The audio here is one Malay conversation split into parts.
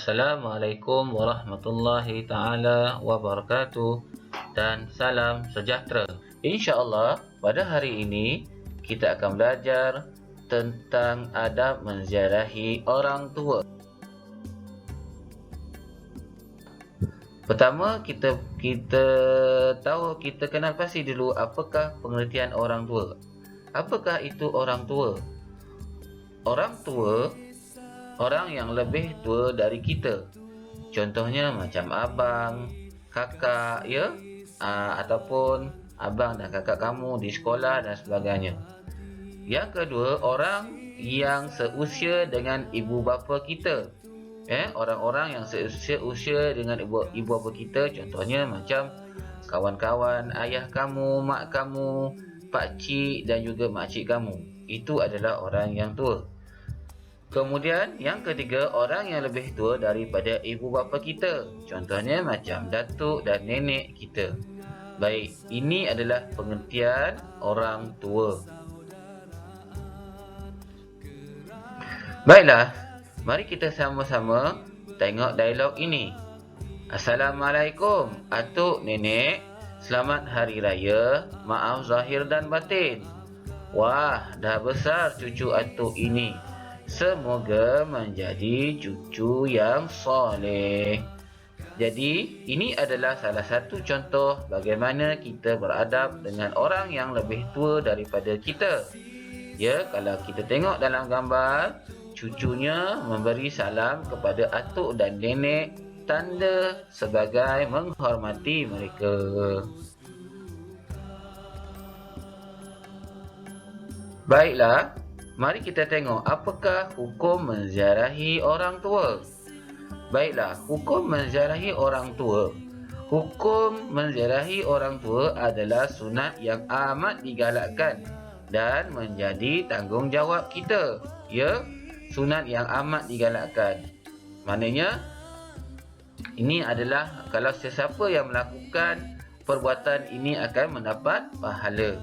Assalamualaikum warahmatullahi taala wabarakatuh dan salam sejahtera. InsyaAllah pada hari ini kita akan belajar tentang adab menziarahi orang tua. Pertama kita kenal pasti dulu apakah pengertian orang tua. Apakah itu orang tua? Orang tua, orang yang lebih tua dari kita. Contohnya macam abang, kakak, ataupun abang dan kakak kamu di sekolah dan sebagainya. Yang kedua, orang yang seusia dengan ibu bapa kita. Orang-orang yang seusia dengan ibu bapa kita, contohnya macam kawan-kawan ayah kamu, mak kamu, pak cik dan juga mak cik kamu. Itu adalah orang yang tua. Kemudian yang ketiga, orang yang lebih tua daripada ibu bapa kita. Contohnya macam datuk dan nenek kita. Baik, ini adalah pengertian orang tua. Baiklah, mari kita sama-sama tengok dialog ini. Assalamualaikum, atuk nenek. Selamat hari raya. Maaf zahir dan batin. Wah, dah besar cucu atuk ini. Semoga menjadi cucu yang soleh. Jadi, ini adalah salah satu contoh bagaimana kita beradab dengan orang yang lebih tua daripada kita. Ya, kalau kita tengok dalam gambar, cucunya memberi salam kepada atuk dan nenek, tanda sebagai menghormati mereka. Baiklah, mari kita tengok apakah hukum menziarahi orang tua. Baiklah, hukum menziarahi orang tua. Hukum menziarahi orang tua adalah sunat yang amat digalakkan dan menjadi tanggungjawab kita. Ya, sunat yang amat digalakkan. Maknanya, ini adalah kalau sesiapa yang melakukan perbuatan ini akan mendapat pahala.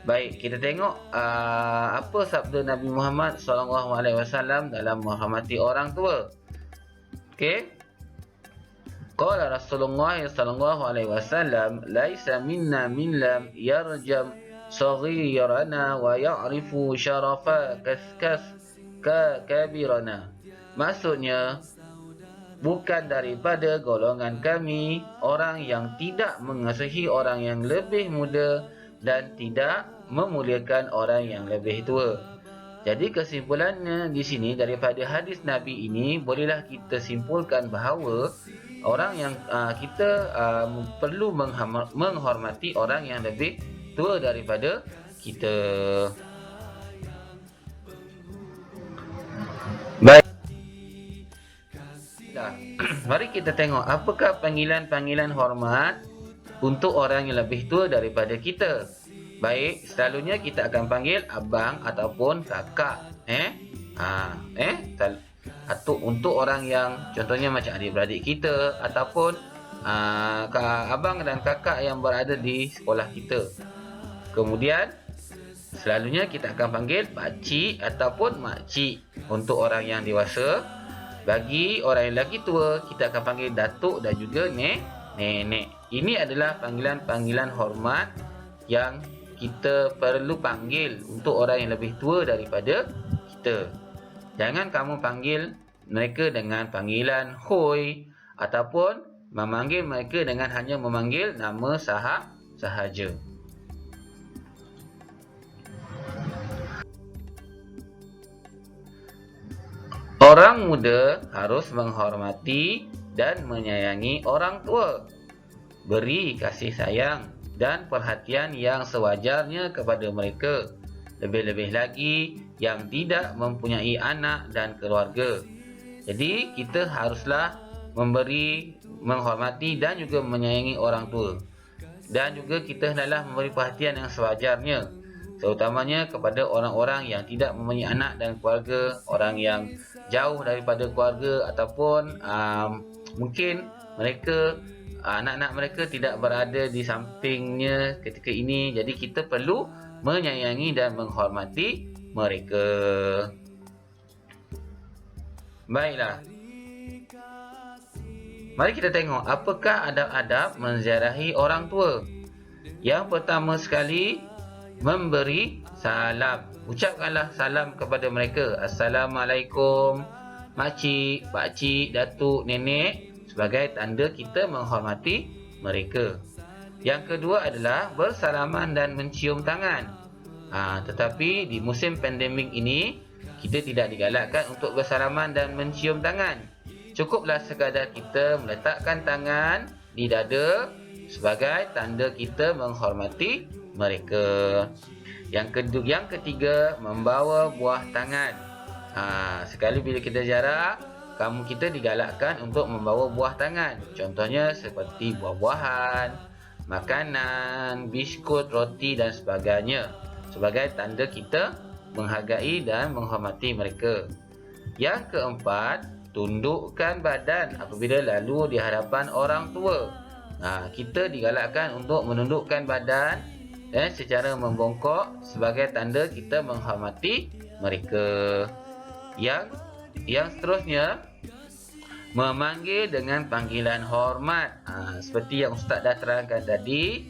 Baik, kita tengok apa sabda Nabi Muhammad SAW dalam menghormati orang tua. Okey. Qala Rasulullah SAW, "Laisa minna min lam yarjam saghirana wa ya'rifu syarafa kaskas kabirana." Maksudnya, bukan daripada golongan kami orang yang tidak mengasihi orang yang lebih muda dan tidak memuliakan orang yang lebih tua. Jadi kesimpulannya di sini daripada hadis Nabi ini, bolehlah kita simpulkan bahawa orang yang kita perlu menghormati orang yang lebih tua daripada kita. Baik. Mari kita tengok apakah panggilan-panggilan hormat untuk orang yang lebih tua daripada kita. Baik, selalunya kita akan panggil abang ataupun kakak. Untuk orang yang contohnya macam adik-beradik kita ataupun abang dan kakak yang berada di sekolah kita. Kemudian selalunya kita akan panggil pak cik ataupun mak cik untuk orang yang dewasa. Bagi orang yang lagi tua, kita akan panggil datuk dan juga nenek. Ini adalah panggilan-panggilan hormat yang kita perlu panggil untuk orang yang lebih tua daripada kita. Jangan kamu panggil mereka dengan panggilan hoi ataupun memanggil mereka dengan hanya memanggil nama sahaja. Orang muda harus menghormati dan menyayangi orang tua. Beri kasih sayang dan perhatian yang sewajarnya kepada mereka. Lebih-lebih lagi yang tidak mempunyai anak dan keluarga. Jadi kita haruslah menghormati dan juga menyayangi orang tua. Dan juga kita hendaklah memberi perhatian yang sewajarnya, terutamanya kepada orang-orang yang tidak mempunyai anak dan keluarga, orang yang jauh daripada keluarga ataupun mungkin mereka anak-anak mereka tidak berada di sampingnya ketika ini. Jadi kita perlu menyayangi dan menghormati mereka. Baiklah. Mari kita tengok apakah adab-adab menziarahi orang tua. Yang pertama sekali, memberi salam. Ucapkanlah salam kepada mereka. Assalamualaikum, makcik, pakcik, datuk, nenek, sebagai tanda kita menghormati mereka. Yang kedua adalah bersalaman dan mencium tangan. Tetapi di musim pandemik ini, kita tidak digalakkan untuk bersalaman dan mencium tangan. Cukuplah sekadar kita meletakkan tangan di dada sebagai tanda kita menghormati mereka. Yang ketiga, membawa buah tangan. Sekali bila kita ziarah, kita digalakkan untuk membawa buah tangan. Contohnya seperti buah-buahan, makanan, biskut, roti dan sebagainya, sebagai tanda kita menghargai dan menghormati mereka. Yang keempat, tundukkan badan apabila lalu di hadapan orang tua. Kita digalakkan untuk menundukkan badan secara membongkok sebagai tanda kita menghormati mereka. Yang seterusnya, memanggil dengan panggilan hormat. Seperti yang Ustaz dah terangkan tadi,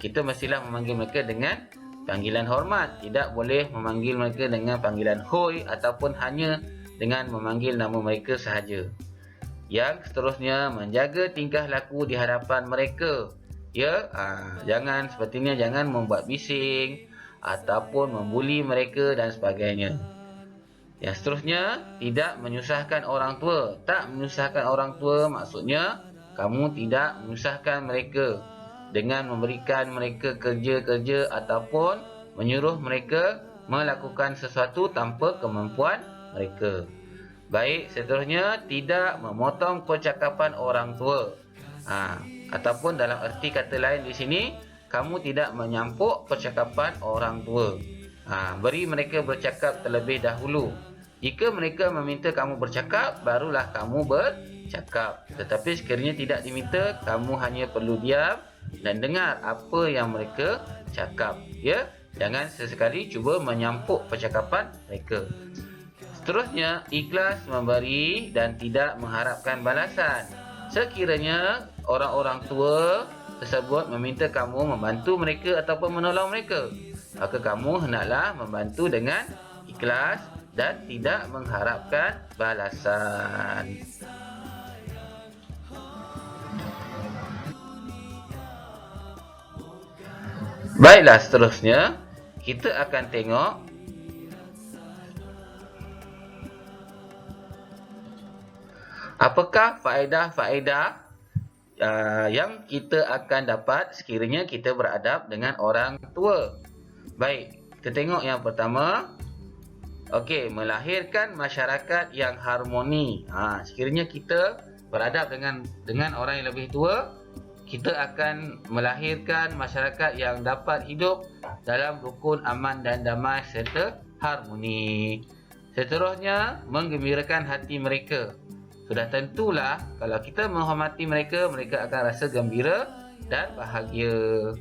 kita mestilah memanggil mereka dengan panggilan hormat. Tidak boleh memanggil mereka dengan panggilan hoi ataupun hanya dengan memanggil nama mereka sahaja. Yang seterusnya, menjaga tingkah laku di hadapan mereka. Jangan membuat bising ataupun membuli mereka dan sebagainya. Yang seterusnya, tidak menyusahkan orang tua. Tak menyusahkan orang tua maksudnya kamu tidak menyusahkan mereka dengan memberikan mereka kerja-kerja ataupun menyuruh mereka melakukan sesuatu tanpa kemampuan mereka. Baik, seterusnya, tidak memotong percakapan orang tua. Ataupun dalam erti kata lain di sini, kamu tidak menyampuk percakapan orang tua. Beri mereka bercakap terlebih dahulu. Jika mereka meminta kamu bercakap, barulah kamu bercakap. Tetapi sekiranya tidak diminta, kamu hanya perlu diam dan dengar apa yang mereka cakap. Jangan sesekali cuba menyampuk percakapan mereka. Seterusnya, ikhlas memberi dan tidak mengharapkan balasan. Sekiranya orang-orang tua tersebut meminta kamu membantu mereka ataupun menolong mereka, maka kamu hendaklah membantu dengan ikhlas dan tidak mengharapkan balasan. Baiklah, seterusnya kita akan tengok apakah faedah-faedah yang kita akan dapat sekiranya kita beradab dengan orang tua. Baik, kita tengok yang pertama. Melahirkan masyarakat yang harmoni. Sekiranya kita beradab dengan orang yang lebih tua, kita akan melahirkan masyarakat yang dapat hidup dalam rukun, aman dan damai serta harmoni. Seterusnya, menggembirakan hati mereka. Sudah tentulah kalau kita menghormati mereka, mereka akan rasa gembira dan bahagia.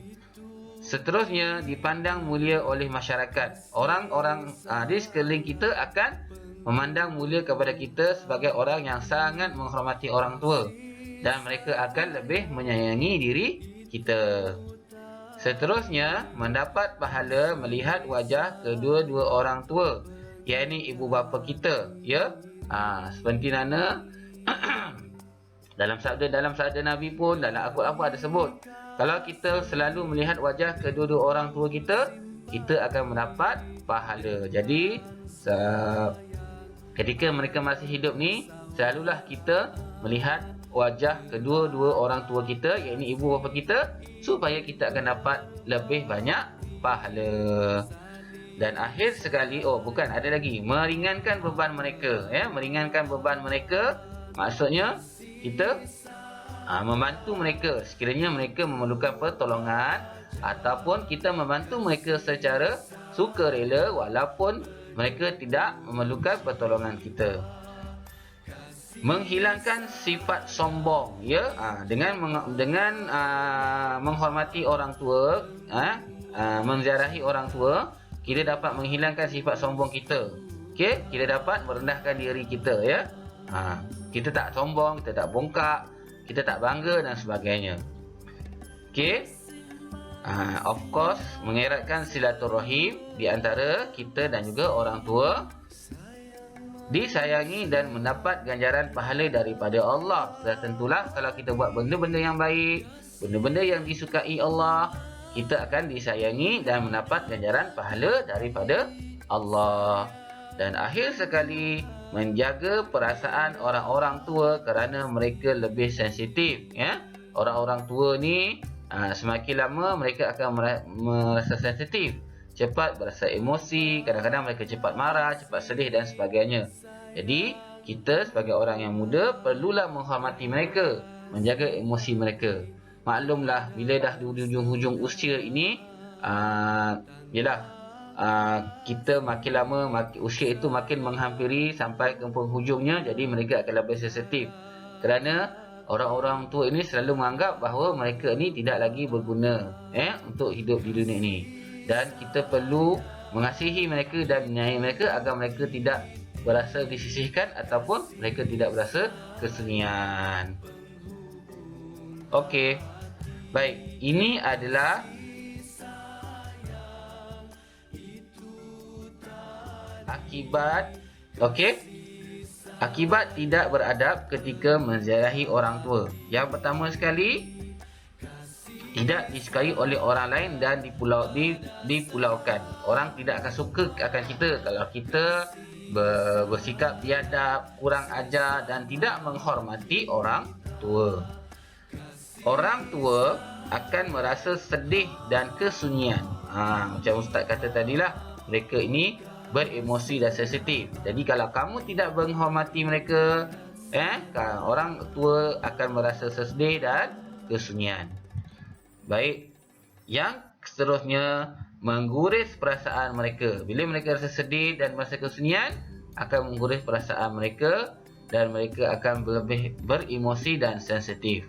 Seterusnya, dipandang mulia oleh masyarakat. Orang-orang di sekeliling kita akan memandang mulia kepada kita sebagai orang yang sangat menghormati orang tua, dan mereka akan lebih menyayangi diri kita. Seterusnya, mendapat pahala melihat wajah kedua-dua orang tua, yakni ibu bapa kita. Seperti mana dalam sabda Nabi pun, dalam Al-Quran pun ada sebut, kalau kita selalu melihat wajah kedua-dua orang tua kita, kita akan mendapat pahala. Jadi ketika mereka masih hidup ni, selalulah kita melihat wajah kedua-dua orang tua kita, yakni ibu bapa kita, supaya kita akan dapat lebih banyak pahala. Dan akhir sekali, ada lagi, meringankan beban mereka. Meringankan beban mereka maksudnya kita membantu mereka sekiranya mereka memerlukan pertolongan, ataupun kita membantu mereka secara sukarela walaupun mereka tidak memerlukan pertolongan kita. Menghilangkan sifat sombong, dengan menghormati orang tua, menziarahi orang tua, kita dapat menghilangkan sifat sombong kita. Kita dapat merendahkan diri kita, kita tak sombong, kita tak bongkak, kita tak bangga dan sebagainya. Okey. Of course, mengeratkan silaturahim di antara kita dan juga orang tua, disayangi dan mendapat ganjaran pahala daripada Allah. Sudah tentulah kalau kita buat benda-benda yang baik, benda-benda yang disukai Allah, kita akan disayangi dan mendapat ganjaran pahala daripada Allah. Dan akhir sekali, menjaga perasaan orang-orang tua kerana mereka lebih sensitif, ya. Orang-orang tua ni semakin lama mereka akan merasa sensitif, cepat berasa emosi, kadang-kadang mereka cepat marah, cepat sedih dan sebagainya. Jadi kita sebagai orang yang muda perlulah menghormati mereka, menjaga emosi mereka. Maklumlah bila dah di hujung-hujung usia ini, kita makin lama usia itu makin menghampiri sampai ke penghujungnya, jadi mereka akan lebih sensitif. Kerana orang-orang tua ini selalu menganggap bahawa mereka ni tidak lagi berguna untuk hidup di dunia ini. Dan kita perlu mengasihi mereka dan menyayangi mereka agar mereka tidak berasa disisihkan ataupun mereka tidak berasa kesunyian. Okey. Baik, ini adalah akibat, akibat tidak beradab ketika menziarahi orang tua. Yang pertama sekali, tidak disukai oleh orang lain dan dipulaukan. Orang tidak akan suka akan kita kalau kita bersikap biadab, kurang ajar dan tidak menghormati orang tua. Orang tua akan merasa sedih dan kesunyian. Macam Ustaz kata tadilah, mereka ini beremosi dan sensitif. Jadi kalau kamu tidak menghormati mereka, orang tua akan merasa sedih dan kesunyian. Baik, yang seterusnya, mengguris perasaan mereka. Bila mereka rasa sedih dan merasa kesunyian, akan mengguris perasaan mereka dan mereka akan lebih beremosi dan sensitif.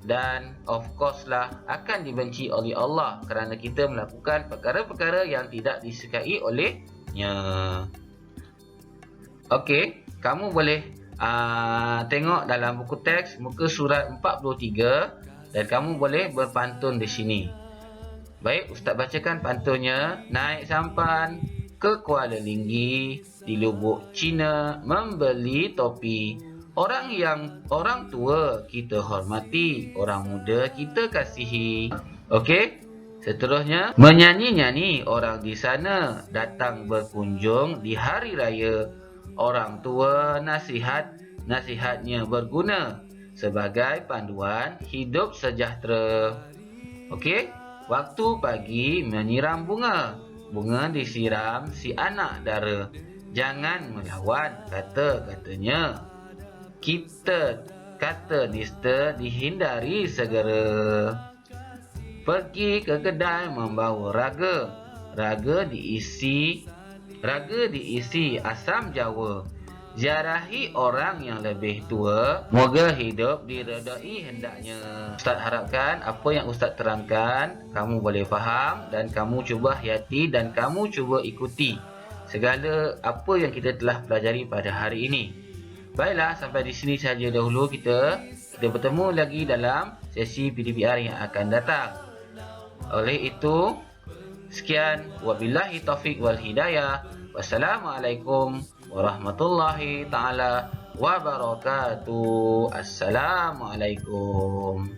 Dan of course lah akan dibenci oleh Allah kerana kita melakukan perkara-perkara yang tidak disukai olehnya. Okey, kamu boleh tengok dalam buku teks muka surat 43 dan kamu boleh berpantun di sini. Baik, Ustaz bacakan pantunnya. Naik sampan ke Kuala Linggi, di Lubuk Cina membeli topi. Orang tua kita hormati, orang muda kita kasihi. Okey. Seterusnya, menyanyi-nyanyi orang di sana datang berkunjung di hari raya. Orang tua nasihatnya berguna sebagai panduan hidup sejahtera. Okey. Waktu pagi menyiram bunga. Bunga disiram si anak dara. Jangan melawan kata-katanya. Kita kata nista dihindari segera. Pergi ke kedai membawa raga. Raga diisi asam jawa. Ziarahi orang yang lebih tua, moga hidup diredai hendaknya. Ustaz harapkan apa yang Ustaz terangkan kamu boleh faham dan kamu cuba hayati dan kamu cuba ikuti segala apa yang kita telah pelajari pada hari ini. Baiklah, sampai di sini saja dahulu kita bertemu lagi dalam sesi PDPR yang akan datang. Oleh itu, sekian, wabillahi taufiq wal hidayah. Wassalamualaikum warahmatullahi ta'ala wabarakatuh. Assalamualaikum.